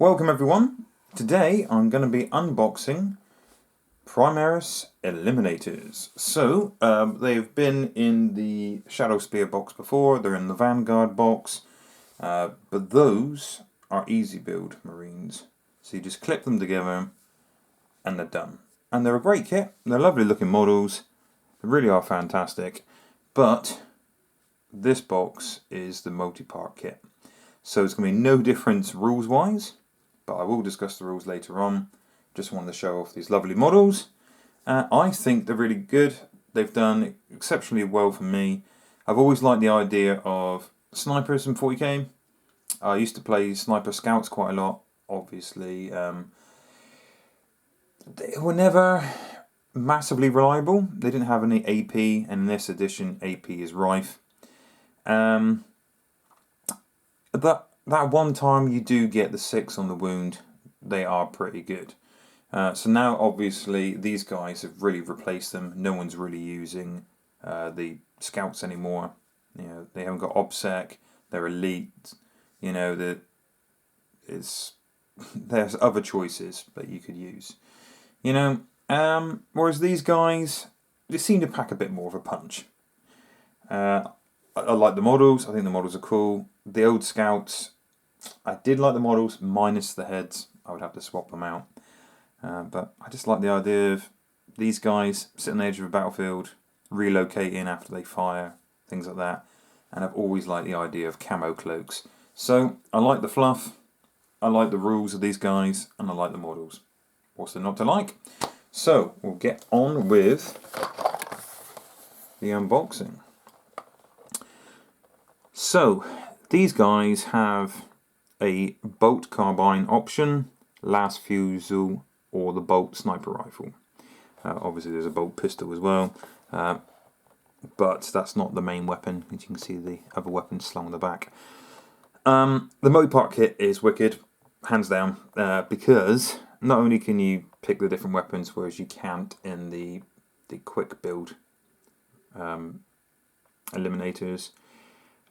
Welcome everyone. Today I'm going to be unboxing Primaris Eliminators. So they've been in the Shadow Spear box before, they're in the Vanguard box, but those are easy build Marines. So you just clip them together and they're done. And they're a great kit, they're lovely looking models, they really are fantastic, but this box is the multi-part kit. So it's going to be no difference rules wise, but I will discuss the rules later on. Just wanted to show off these lovely models. I think they're really good. They've done exceptionally well for me. I've always liked the idea of snipers in 40k. I used to play sniper scouts quite a lot, obviously. They were never massively reliable. They didn't have any AP, and in this edition AP is rife. That one time you do get the 6 on the wound, they are pretty good. So now obviously these guys have really replaced them. No one's really using the scouts anymore. You know, they haven't got OBSEC, they're elite. You know, there's other choices that you could use. You know, whereas these guys, they seem to pack a bit more of a punch. I like the models. I think the models are cool. The old scouts, I did like the models minus the heads. I would have to swap them out. But I just like the idea of these guys sitting on the edge of a battlefield, relocating after they fire, things like that. And I've always liked the idea of camo cloaks. So I like the fluff, I like the rules of these guys, and I like the models. What's there not to like? So we'll get on with the unboxing. So these guys have a bolt carbine option, last fusel, or the bolt sniper rifle. Obviously there's a bolt pistol as well, but that's not the main weapon, as you can see the other weapons slung on the back. The multi-part kit is wicked, hands down, because not only can you pick the different weapons, whereas you can't in the quick build Eliminators.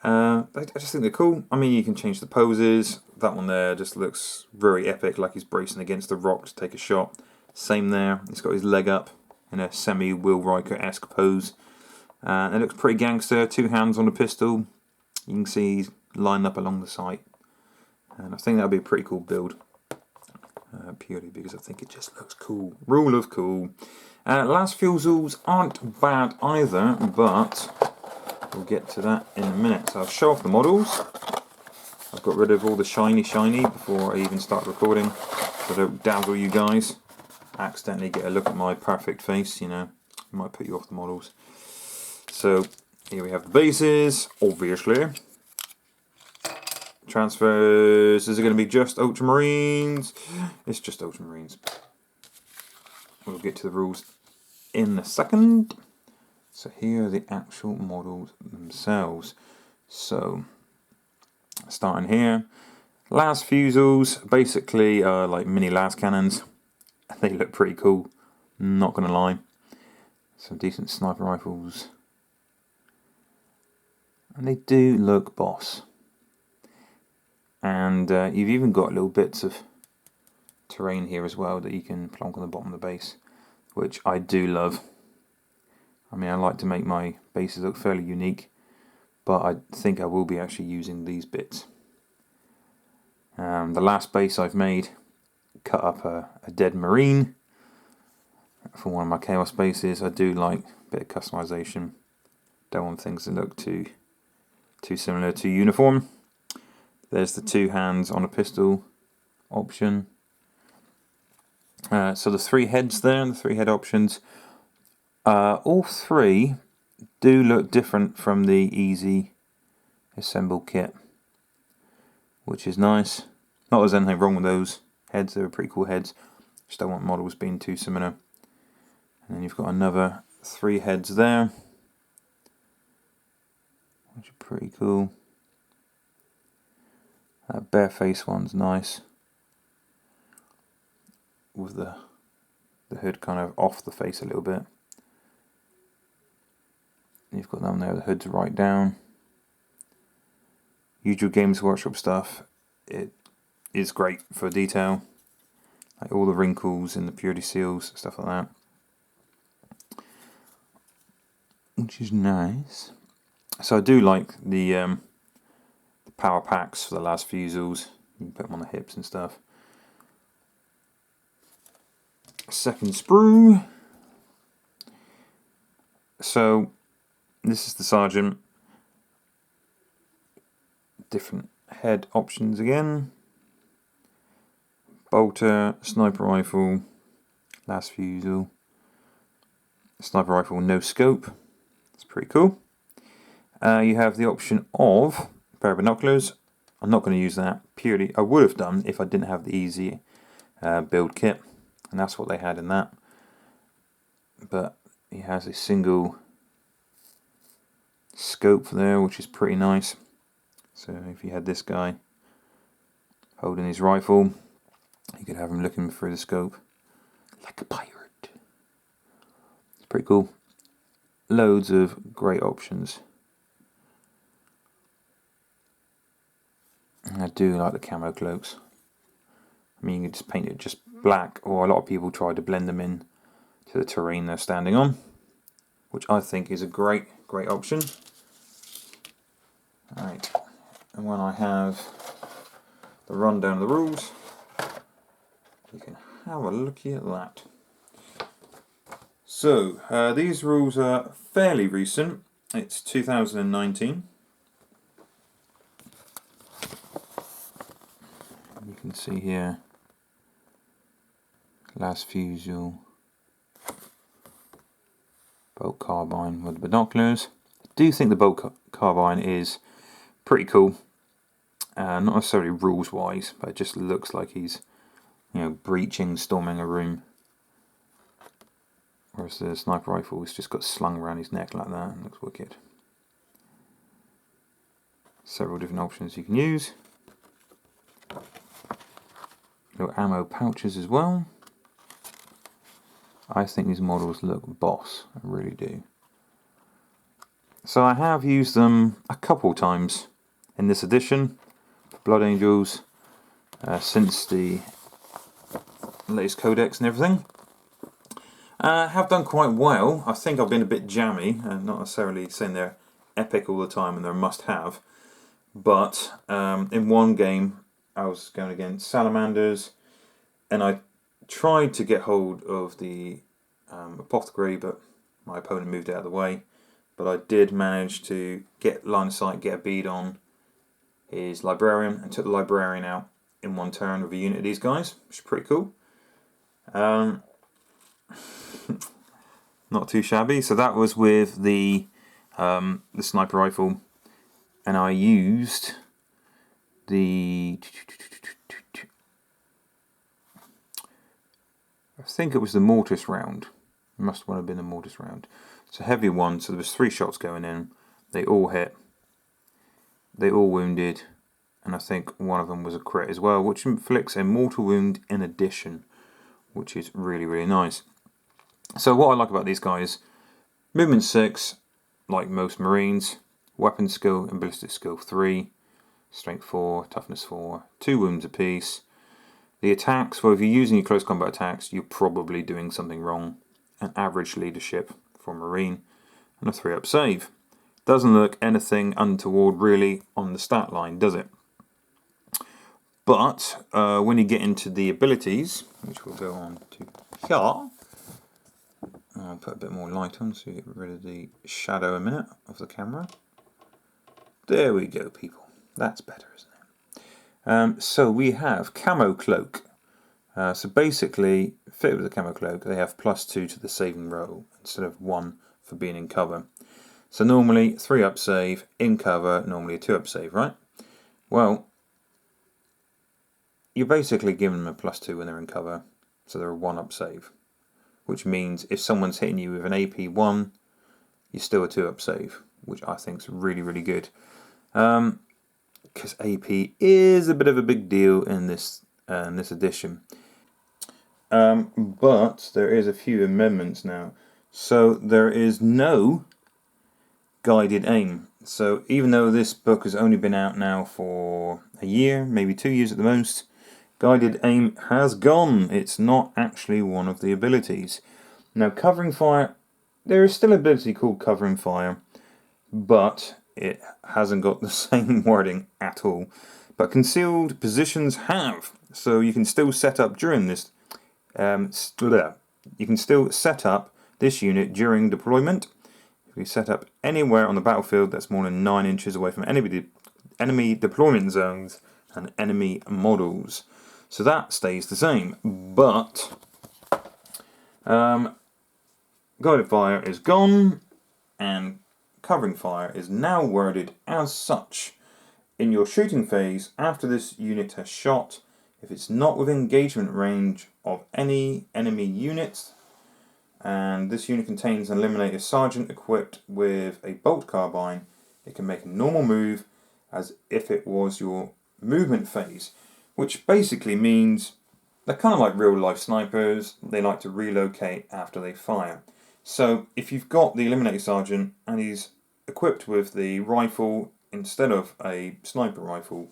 I just think they're cool. I mean, you can change the poses. That one there just looks very epic, like he's bracing against a rock to take a shot. Same there. He's got his leg up in a semi-Will Riker-esque pose. It looks pretty gangster. 2 hands on a pistol. You can see he's lined up along the side. And I think that'll be a pretty cool build. Purely because I think it just looks cool. Rule of cool. Last fusels aren't bad either, but we'll get to that in a minute. So I'll show off the models. I've got rid of all the shiny before I even start recording, so I don't dazzle you guys. Accidentally get a look at my perfect face, you know, might put you off the models. So here we have the bases, obviously. Transfers, is it going to be just Ultramarines? It's just Ultramarines. We'll get to the rules in a second. So here are the actual models themselves. So, starting here, las fusels basically are like mini las cannons. They look pretty cool, not gonna lie. Some decent sniper rifles. And they do look boss. And you've even got little bits of terrain here as well that you can plonk on the bottom of the base, which I do love. I mean, I like to make my bases look fairly unique, but I think I will be actually using these bits. The last base I've made, cut up a dead Marine for one of my Chaos bases. I do like a bit of customization. Don't want things to look too similar to uniform. There's the 2 hands on a pistol option. So the 3 heads there, the 3 head options. All 3 do look different from the easy assemble kit, which is nice. Not that there's anything wrong with those heads, they're pretty cool heads. Just don't want models being too similar. And then you've got another 3 heads there, which are pretty cool. That bare-face one's nice, with the hood kind of off the face a little bit. You've got them there, the hood's right down. Usual Games Workshop stuff. is great for detail, like all the wrinkles and the purity seals, stuff like that, which is nice. So I do like the power packs for the last fusels. You can put them on the hips and stuff. Second sprue. So this is the Sergeant. Different head options again. Bolter, sniper rifle, last fusel. Sniper rifle, no scope. It's pretty cool. You have the option of a pair of binoculars. I'm not going to use that purely. I would have done if I didn't have the easy build kit, and that's what they had in that. But he has a single scope there, which is pretty nice. So if you had this guy holding his rifle, you could have him looking through the scope like a pirate. It's pretty cool. Loads of great options. And I do like the camo cloaks. I mean, you can just paint it just black, or a lot of people try to blend them in to the terrain they're standing on, which I think is a great option. Right, and when I have the rundown of the rules, we can have a looky at that. So, these rules are fairly recent. It's 2019. You can see here, last fusel, bolt carbine with the binoculars. I do think the bolt carbine is pretty cool. Not necessarily rules wise, but it just looks like he's, you know, breaching, storming a room. Whereas the sniper rifle has just got slung around his neck like that and looks wicked. Several different options you can use. Little ammo pouches as well. I think these models look boss, I really do. So I have used them a couple times in this edition for Blood Angels since the latest codex and everything. Have done quite well. I think I've been a bit jammy, and not necessarily saying they're epic all the time and they're a must-have, but in one game I was going against salamanders, and I tried to get hold of the apothecary, but my opponent moved out of the way. But I did manage to get line of sight, get a bead on his librarian, and took the librarian out in one turn with a unit of these guys, which is pretty cool. Not too shabby. So that was with the sniper rifle, and I used the, I think it was the mortis round. It must have been the mortis round. It's a heavy one, so there was 3 shots going in. They all hit. They all wounded, and I think one of them was a crit as well, which inflicts a mortal wound in addition, which is really, really nice. So what I like about these guys, movement 6, like most Marines, weapon skill and ballistic skill 3, strength 4, toughness 4, 2 wounds apiece. The attacks, well, if you're using your close combat attacks, you're probably doing something wrong. An average leadership for a Marine, and a 3-up save. Doesn't look anything untoward really on the stat line, does it? But when you get into the abilities, which we'll go on to here, I'll put a bit more light on so you get rid of the shadow a minute of the camera. There we go, people. That's better, isn't it? So we have Camo Cloak. So basically, fit with the Camo Cloak, they have +2 to the saving roll instead of 1 for being in cover. So normally 3-up save, in cover, normally a 2-up save, right? Well, you're basically giving them a +2 when they're in cover, so they're a 1-up save. Which means if someone's hitting you with an AP1, you're still a 2-up save, which I think is really, really good. Because AP is a bit of a big deal in this edition. But there is a few amendments now. So there is no guided aim. So even though this book has only been out now for a year, maybe 2 years at the most, Guided aim has gone. It's not actually one of the abilities. Now, covering fire, there is still an ability called covering fire, but it hasn't got the same wording at all. But concealed positions have, so you can still set up during this. You can still set up this unit during deployment. If you set up anywhere on the battlefield that's more than 9 inches away from enemy deployment zones and enemy models. So that stays the same, but guided fire is gone, and covering fire is now worded as such. In your shooting phase, after this unit has shot, if it's not within engagement range of any enemy units, and this unit contains an Eliminator Sergeant equipped with a bolt carbine, it can make a normal move as if it was your movement phase, which basically means they're kind of like real life snipers. They like to relocate after they fire. So if you've got the Eliminator Sergeant and he's equipped with the rifle instead of a sniper rifle,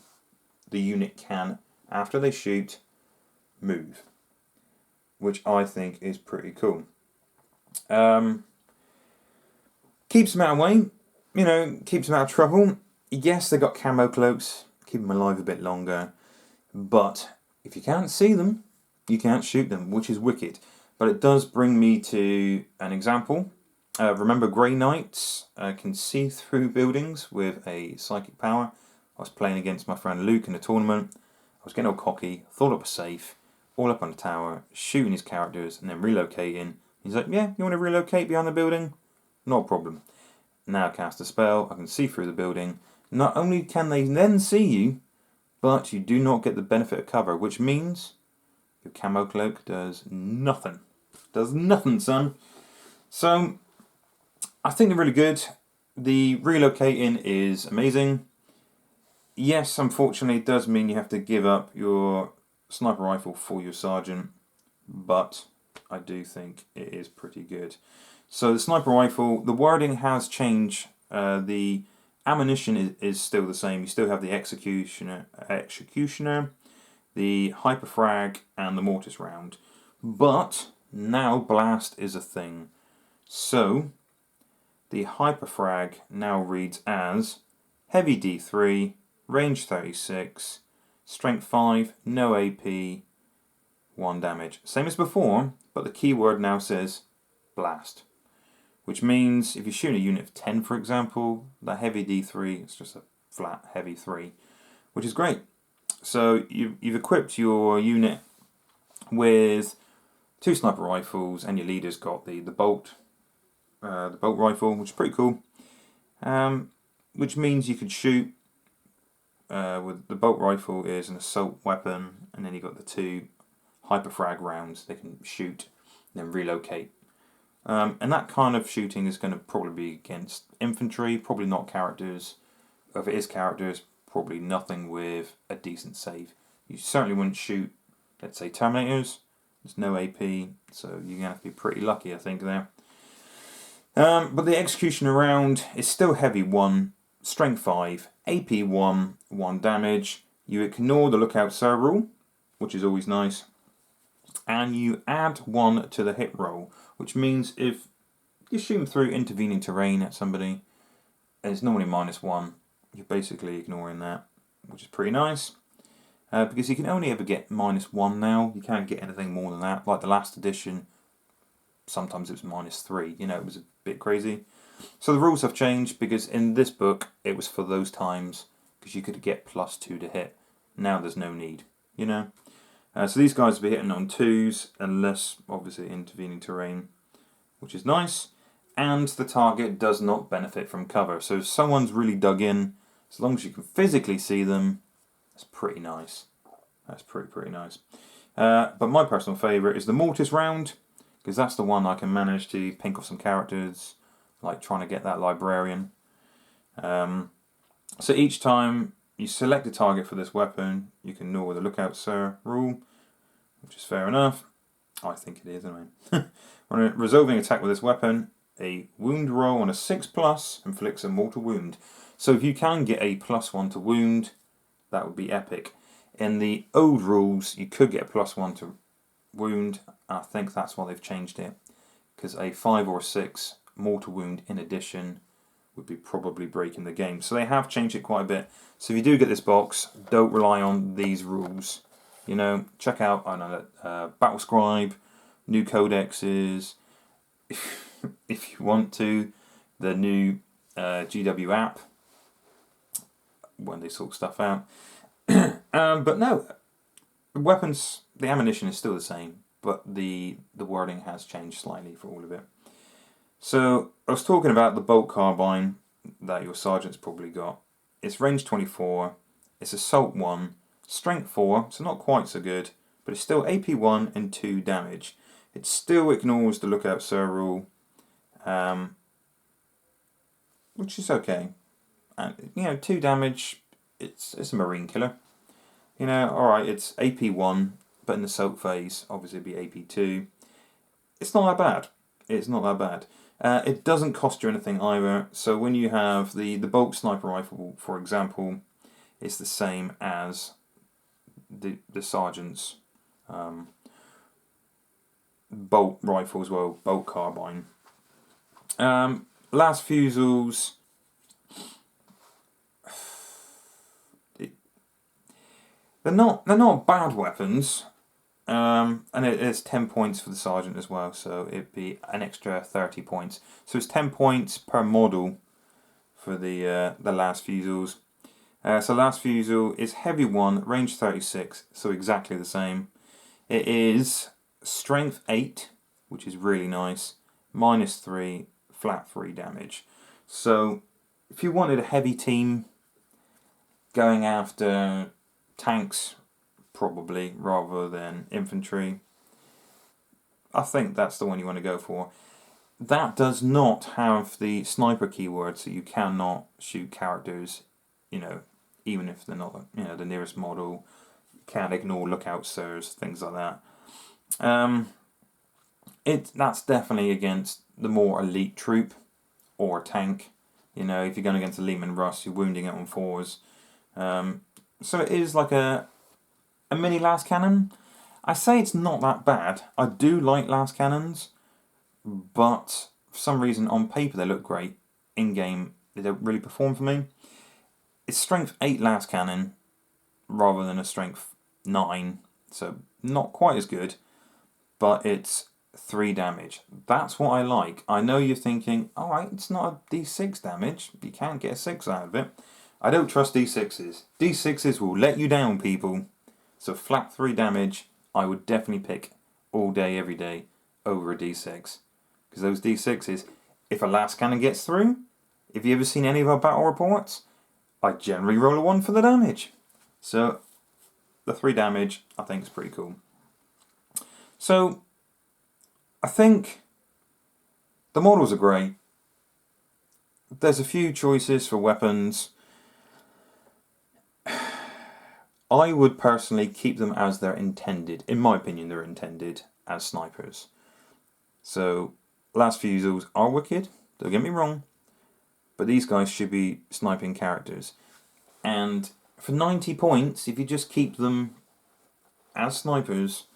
the unit can, after they shoot, move, which I think is pretty cool. Keeps them out of way, keeps them out of trouble. Yes, they got camo cloaks, keep them alive a bit longer, but if you can't see them, you can't shoot them, which is wicked. But it does bring me to an example. Remember Grey Knights can see through buildings with a psychic power. I was playing against my friend Luke in a tournament. I was getting all cocky, thought it was safe, all up on the tower, shooting his characters and then relocating. He's like, yeah, you want to relocate behind the building? No problem. Now cast a spell, I can see through the building. Not only can they then see you, but you do not get the benefit of cover, which means your camo cloak does nothing. Does nothing, son. So, I think they're really good. The relocating is amazing. Yes, unfortunately, it does mean you have to give up your sniper rifle for your sergeant, but I do think it is pretty good. So the sniper rifle, the wording has changed. The ammunition is still the same. You still have the executioner, the hyperfrag, and the mortis round. But now blast is a thing. So the hyperfrag now reads as heavy D3, range 36, strength 5, no AP, 1 damage. Same as before, but the keyword now says blast. Which means if you shoot a unit of 10, for example, that heavy D3 is just a flat heavy 3, which is great. So you've equipped your unit with 2 sniper rifles, and your leader's got the bolt rifle, which is pretty cool. Which means you could shoot with the bolt rifle is an assault weapon, and then you got the 2 hyperfrag rounds they can shoot and then relocate. And that kind of shooting is going to probably be against infantry, probably not characters. If it is characters, probably nothing with a decent save. You certainly wouldn't shoot, let's say, Terminators. There's no AP, so you're going to have to be pretty lucky, I think, there. But the execution round is still heavy 1, strength 5, AP 1, 1 damage. You ignore the lookout sir rule, which is always nice. And you add 1 to the hit roll, which means if you shoot through intervening terrain at somebody, and it's normally -1, you're basically ignoring that, which is pretty nice. Because you can only ever get -1 now, you can't get anything more than that. Like the last edition, sometimes it was -3, it was a bit crazy. So the rules have changed, because in this book, it was for those times, because you could get +2 to hit. Now there's no need, So these guys will be hitting on 2s, unless, obviously, intervening terrain, which is nice. And the target does not benefit from cover. So if someone's really dug in, as long as you can physically see them, that's pretty nice. That's pretty nice. But my personal favourite is the Mortis round, because that's the one I can manage to pink off some characters, like trying to get that librarian. So each time you select a target for this weapon, you can ignore the lookout sir rule, which is fair enough. I think it is, anyway. When resolving attack with this weapon, a wound roll on a 6+ inflicts a mortal wound. So if you can get a +1 to wound, that would be epic. In the old rules, you could get a +1 to wound. I think that's why they've changed it, because a 5 or 6 mortal wound in addition would be probably breaking the game. So they have changed it quite a bit. So if you do get this box, don't rely on these rules. You know, check out Battle Scribe, new codexes. If you want to, the new GW app when they sort stuff out. But no, the weapons, the ammunition is still the same, but the wording has changed slightly for all of it. So I was talking about the bolt carbine that your sergeant's probably got. It's range 24, it's assault 1, strength 4, so not quite so good, but it's still AP 1 and 2 damage. It still ignores the lookout sir rule, which is okay. And 2 damage, it's a marine killer. Alright, it's AP 1, but in the assault phase, obviously it'd be AP 2. It's not that bad. It's not that bad. It doesn't cost you anything either. So when you have the bolt sniper rifle, for example, it's the same as the sergeant's bolt rifle as well, bolt carbine. Last fusils. They're not bad weapons. And it's 10 points for the sergeant as well, so it'd be an extra 30 points. So it's 10 points per model for the last fusils. So last fusel is heavy 1, range 36, so exactly the same. It is strength 8, which is really nice, -3, flat 3 damage. So if you wanted a heavy team going after tanks, probably, rather than infantry, I think that's the one you want to go for. That does not have the sniper keyword, so you cannot shoot characters, even if they're not the nearest model. You can't ignore lookout sirs, things like that. That's definitely against the more elite troop or tank. If you're going against a Lehman Russ, you're wounding it on 4s. So it is like a mini last cannon. I say it's not that bad. I do like last cannons, but for some reason on paper they look great. In game they don't really perform for me. It's strength 8 last cannon rather than a strength 9, so not quite as good, but it's 3 damage. That's what I like. I know you're thinking, alright, it's not a D6 damage, you can't get a 6 out of it. I don't trust D6s. D6s will let you down, people. So flat 3 damage, I would definitely pick all day, every day, over a D6. Because those D6s, if a last cannon gets through, if you ever seen any of our battle reports, I generally roll a 1 for the damage. So the 3 damage, I think, is pretty cool. So I think the models are great. There's a few choices for weapons. I would personally keep them as they're intended. In my opinion, they're intended as snipers. So, last fusils are wicked, don't get me wrong, but these guys should be sniping characters. And for 90 points, if you just keep them as snipers,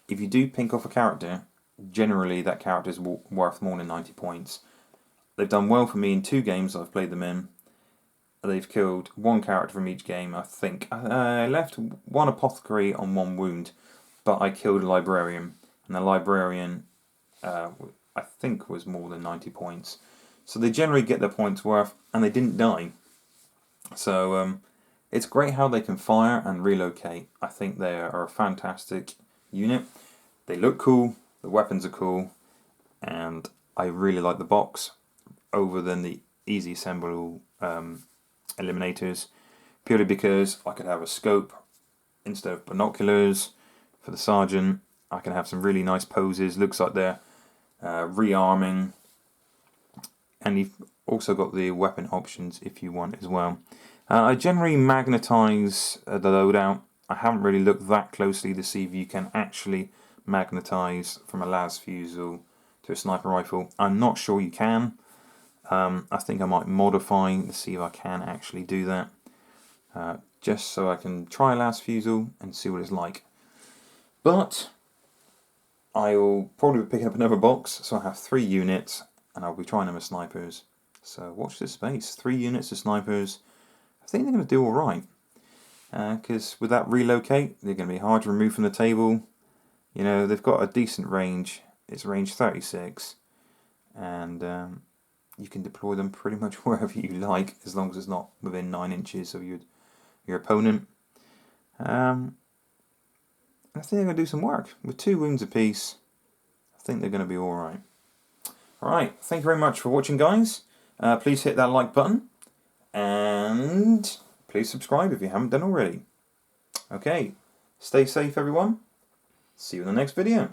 if you do pink off a character, generally that character is worth more than 90 points. They've done well for me in 2 games I've played them in. They've killed 1 character from each game, I think. I left 1 apothecary on 1 wound, but I killed a librarian. And the librarian, I think, was more than 90 points. So they generally get their points worth, and they didn't die. So it's great how they can fire and relocate. I think they are a fantastic unit. They look cool, the weapons are cool, and I really like the box over than the easy assemble Eliminators, purely because I could have a scope instead of binoculars for the sergeant. I can have some really nice poses, looks like they're rearming, and you've also got the weapon options if you want as well. I generally magnetize the loadout. I haven't really looked that closely to see if you can actually magnetize from a las fusel to a sniper rifle. I'm not sure you can. I think I might modify to see if I can actually do that. just so I can try last fusel and see what it's like. But I'll probably be picking up another box, so I have 3 units, and I'll be trying them as snipers. So watch this space. 3 units of snipers. I think they're going to do alright. Because with that relocate, they're going to be hard to remove from the table. You know, they've got a decent range. It's range 36. And you can deploy them pretty much wherever you like, as long as it's not within 9 inches of your opponent. I think they're going to do some work. With 2 wounds apiece, I think they're going to be alright. Alright, thank you very much for watching, guys. Please hit that like button. And please subscribe if you haven't done already. Okay, stay safe, everyone. See you in the next video.